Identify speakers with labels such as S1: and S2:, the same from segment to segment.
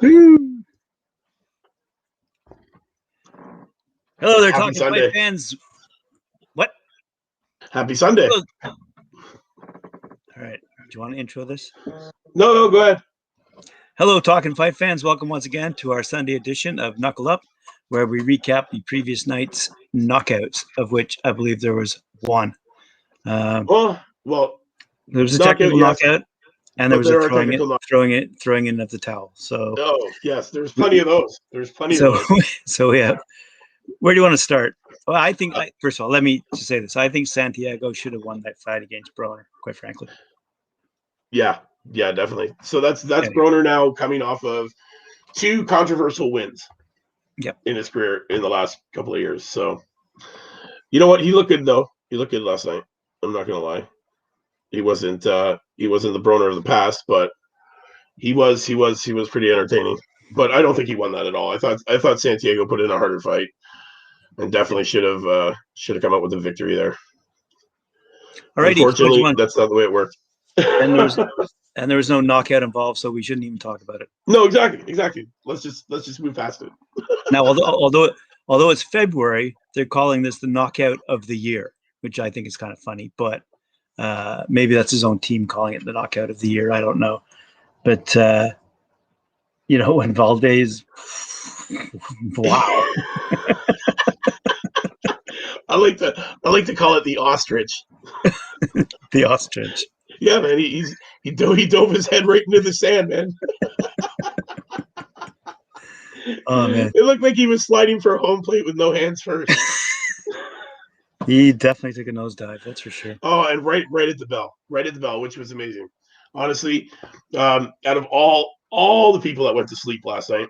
S1: Woo. Hello there,
S2: Happy
S1: Talkin
S2: Sunday.
S1: Fight fans. What?
S2: Happy Sunday.
S1: Hello. All right. Do you want to intro this?
S2: No, go ahead.
S1: Hello, Talkin Fight fans. Welcome once again to our Sunday edition of Knuckle Up, where we recap the previous night's knockouts, of which I believe there was one.
S2: Well,
S1: there was a technical knockout, and there was a throwing in of the towel. So,
S2: yes, there's plenty of those.
S1: So we have. Where do you want to start? Well, I think first of all, let me just say this: I think Santiago should have won that fight against Broner. Quite frankly.
S2: Yeah, definitely. So that's Broner now coming off of two controversial wins.
S1: Yep.
S2: In his career in the last couple of years. So, you know what? He looked good though. He looked good last night. I'm not gonna lie. He wasn't the Broner of the past, but he was pretty entertaining. But I don't think he won that at all. I thought Santiago put in a harder fight and definitely should have come up with a victory there.
S1: Alrighty.
S2: Unfortunately, that's not the way it worked.
S1: And there was no knockout involved, so we shouldn't even talk about it.
S2: No, exactly. Let's just move past it.
S1: Now, although it's February, they're calling this the knockout of the year, which I think is kind of funny. But maybe that's his own team calling it the knockout of the year. I don't know. But when Valdez, wow.
S2: I like to call it the ostrich.
S1: The ostrich.
S2: Yeah, man. He dove his head right into the sand, man.
S1: Oh man!
S2: It looked like he was sliding for a home plate with no hands first.
S1: He definitely took a nosedive, that's for sure.
S2: Oh, and right at the bell, which was amazing. Honestly, out of all the people that went to sleep last night,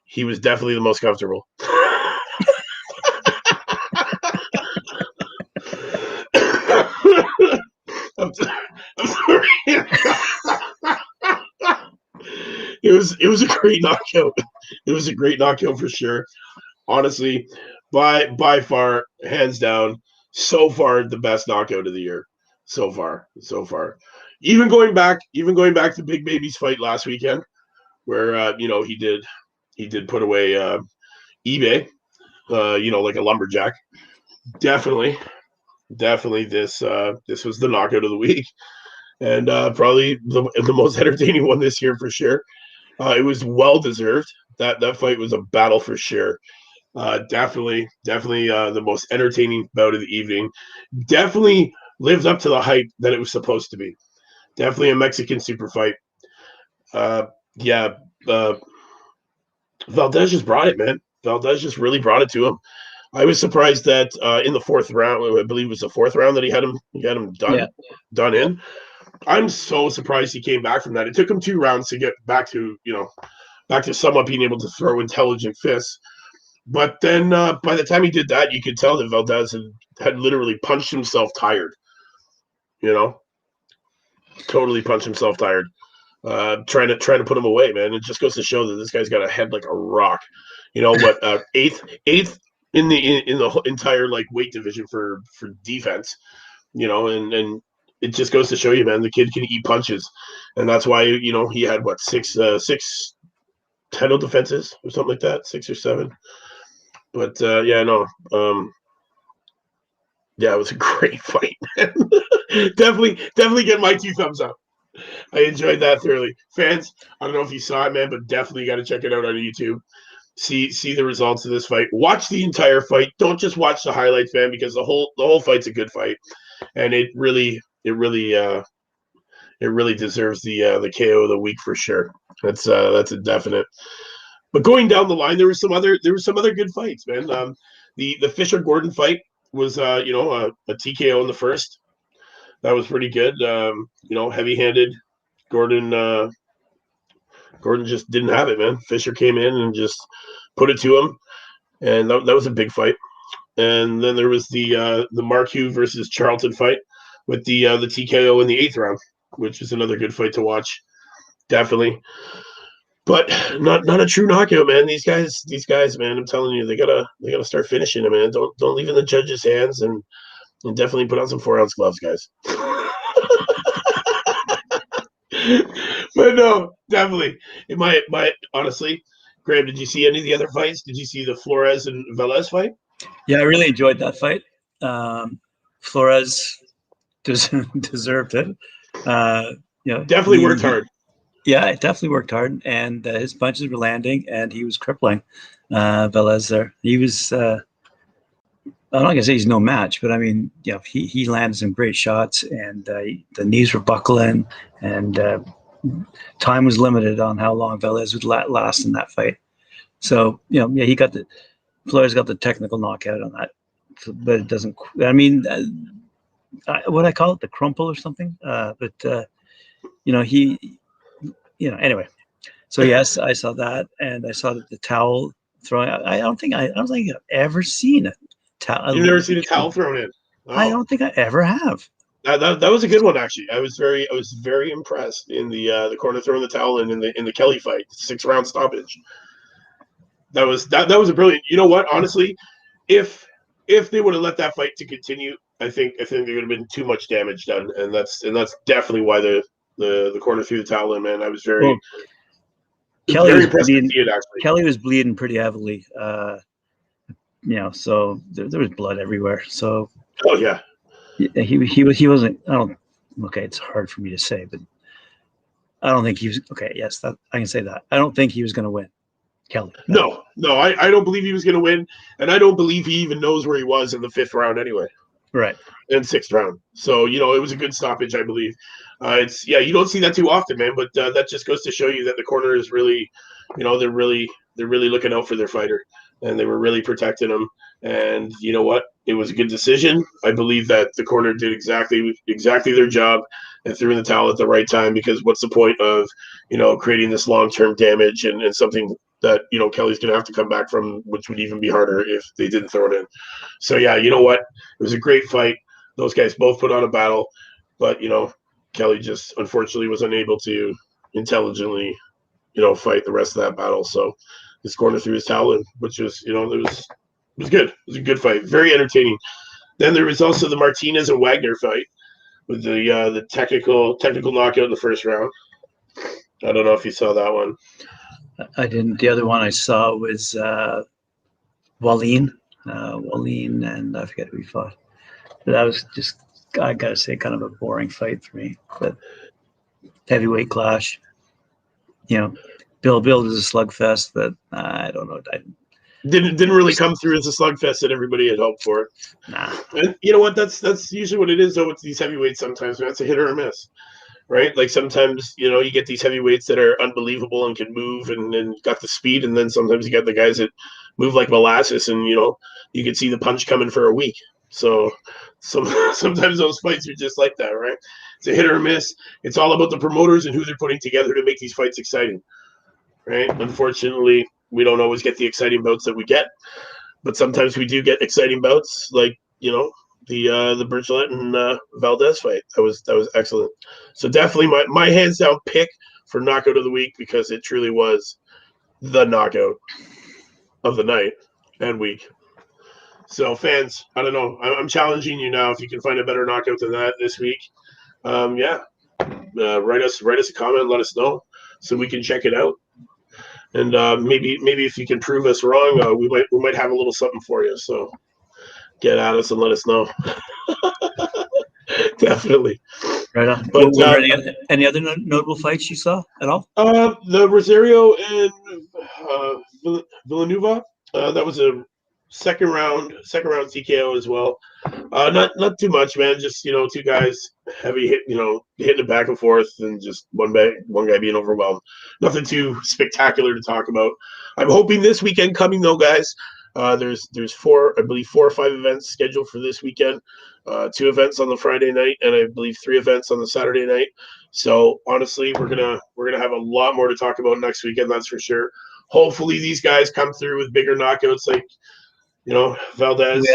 S2: he was definitely the most comfortable. I'm sorry. It was a great knockout. It was a great knockout for sure. Honestly, by far, hands down, so far the best knockout of the year. So far. Even going back to Big Baby's fight last weekend, where he did put away eBay, like a lumberjack. Definitely this was the knockout of the week, and probably the most entertaining one this year for sure. It was well deserved. That fight was a battle for sure. Definitely the most entertaining bout of the evening. Definitely lived up to the hype that it was supposed to be. Definitely a Mexican super fight. Valdez just brought it, man. Valdez just really brought it to him. I was surprised that in the fourth round, I believe it was the fourth round that he had him done in. I'm so surprised he came back from that. It took him 2 rounds to get back to somewhat being able to throw intelligent fists. But then by the time he did that, you could tell that Valdez had literally punched himself tired. Totally punched himself tired. Trying to put him away, man. It just goes to show that this guy's got a head like a rock. Eighth in the entire weight division for defense. And it just goes to show you, man, the kid can eat punches, and that's why he had six title defenses or something like that, 6 or 7. But it was a great fight. definitely get my 2 thumbs up. I enjoyed that thoroughly. Fans, I don't know if you saw it, man, but definitely got to check it out on YouTube. See the results of this fight. Watch the entire fight. Don't just watch the highlights, man, because the whole fight's a good fight, and it really deserves the KO of the week for sure. That's a definite. But going down the line, there were some other good fights, man. The Fisher Gordon fight was a TKO in the first. That was pretty good. Heavy-handed. Gordon just didn't have it, man. Fisher came in and just put it to him, and that was a big fight. And then there was the Marquez versus Charlton fight with the TKO in the 8th round, which is another good fight to watch. Definitely. But not a true knockout, man. These guys, man, I'm telling you, they gotta start finishing it, man. Don't leave it in the judges' hands, and definitely put on some 4-ounce gloves, guys. But no, definitely. It might honestly, Graham, did you see any of the other fights? Did you see the Flores and Velez fight?
S1: Yeah, I really enjoyed that fight. Flores deserved it. Uh, you know,
S2: Definitely worked hard.
S1: yeah, it definitely worked hard, and his punches were landing, and he was crippling Velez there. He was. I'm not gonna say he's no match, but I mean, you know, he landed some great shots, and the knees were buckling, and time was limited on how long Velez would last in that fight. So, you know, yeah, Flores got the technical knockout on that, but it doesn't. I mean, what I call it, the crumple or something. You know, anyway. So yes, I saw that, and I saw that the towel throwing. I don't think I've ever seen a
S2: You've
S1: towel.
S2: never seen a towel thrown in.
S1: I
S2: Oh,
S1: don't think I ever have.
S2: that was a good one actually. I was very impressed in the corner throwing the towel in the Kelly fight, 6 round stoppage. That was a brilliant. You know what? Honestly, if they would have let that fight to continue, I think there would have been too much damage done, and that's definitely why the corner threw the towel in. Man, I was
S1: Well,
S2: very impressed to see it actually.
S1: Kelly was bleeding pretty heavily. You know, so there was blood everywhere. So
S2: Oh yeah,
S1: he wasn't. I don't. Okay, it's hard for me to say, but I don't think he was. Okay, yes, that I can say that. I don't think he was going to win, Kelly.
S2: no, I don't believe he was going to win, and I don't believe he even knows where he was in the 5th round anyway.
S1: Right.
S2: And 6th round. So it was a good stoppage, I believe. It's you don't see that too often, man. But that just goes to show you that the corner is really, they're really looking out for their fighter, and they were really protecting him. And you know what? It was a good decision. I believe that the corner did exactly their job and threw in the towel at the right time, because what's the point of creating this long term damage and something that Kelly's gonna have to come back from, which would even be harder if they didn't throw it in. So yeah, you know what? It was a great fight. Those guys both put on a battle, but Kelly just unfortunately was unable to intelligently, fight the rest of that battle. So his corner threw his towel in, which was, it was good. It was a good fight, very entertaining. Then there was also the Martinez and Wagner fight with the technical knockout in the 1st round. I don't know if you saw that one.
S1: I didn't. The other one I saw was Wallin, and I forget who he fought. But that was just, I gotta say, kind of a boring fight for me. But heavyweight clash, Bill is a slugfest, but I don't know.
S2: Didn't really come through as a slugfest that everybody had hoped for.
S1: Nah.
S2: And you know what? That's usually what it is, though, with these heavyweights sometimes. Man, it's a hit or a miss, right? Like sometimes, you get these heavyweights that are unbelievable and can move and got the speed, and then sometimes you got the guys that move like molasses, and, you can see the punch coming for a week. So sometimes those fights are just like that, right? It's a hit or a miss. It's all about the promoters and who they're putting together to make these fights exciting, right? Unfortunately, we don't always get the exciting bouts that we get, but sometimes we do get exciting bouts, like the Bergeret and Valdez fight. That was excellent. So definitely my hands down pick for knockout of the week, because it truly was the knockout of the night and week. So fans, I don't know. I'm challenging you now. If you can find a better knockout than that this week, write us a comment, let us know so we can check it out. And maybe if you can prove us wrong, we might have a little something for you. So get at us and let us know. Definitely.
S1: Right on.
S2: But
S1: Were there any other notable fights you saw at all?
S2: The Rosario and Villanueva, that was a second round TKO as well. Not too much, man. Just two guys heavy hit, hitting it back and forth, and just one guy being overwhelmed. Nothing too spectacular to talk about. I'm hoping this weekend coming though, guys. There's four or five events scheduled for this weekend. 2 events on the Friday night, and I believe 3 events on the Saturday night. So honestly, we're gonna have a lot more to talk about next weekend. That's for sure. Hopefully, these guys come through with bigger knockouts, like Valdez.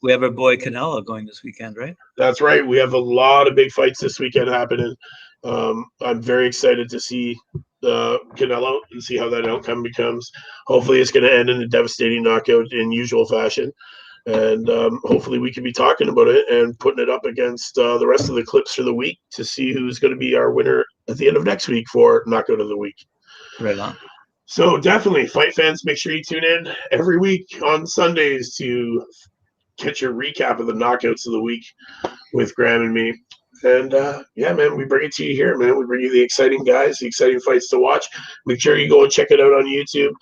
S1: We have our boy Canelo going this weekend, right?
S2: That's right. We have a lot of big fights this weekend happening. I'm very excited to see Canelo and see how that outcome becomes. Hopefully, it's going to end in a devastating knockout in usual fashion. And hopefully we can be talking about it and putting it up against the rest of the clips for the week to see who's going to be our winner at the end of next week for Knockout of the Week.
S1: Right on.
S2: So definitely, fight fans, make sure you tune in every week on Sundays to catch your recap of the knockouts of the week with Graham and me. And yeah, man, we bring it to you here, man. We bring you the exciting guys, the exciting fights to watch. Make sure you go and check it out on YouTube.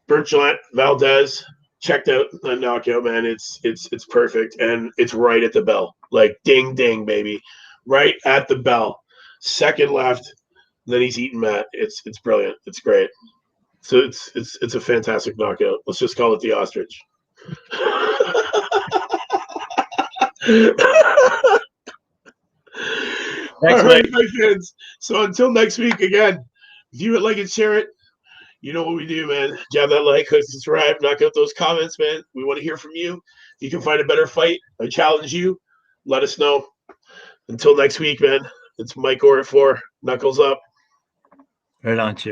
S2: Berchelt Valdez, checked out the knockout, man. It's perfect, and it's right at the bell, like ding ding, baby, right at the bell. Second left, then he's eating Matt. It's brilliant. It's great. So it's a fantastic knockout. Let's just call it the ostrich. All right, my friends. So until next week, again, view it, like, and share it. You know what we do, man. Jab that like, click subscribe, knock out those comments, man. We want to hear from you. If you can find a better fight, I challenge you. Let us know. Until next week, man. It's Mike Orr for Knuckles Up.
S1: Right on, Cheers.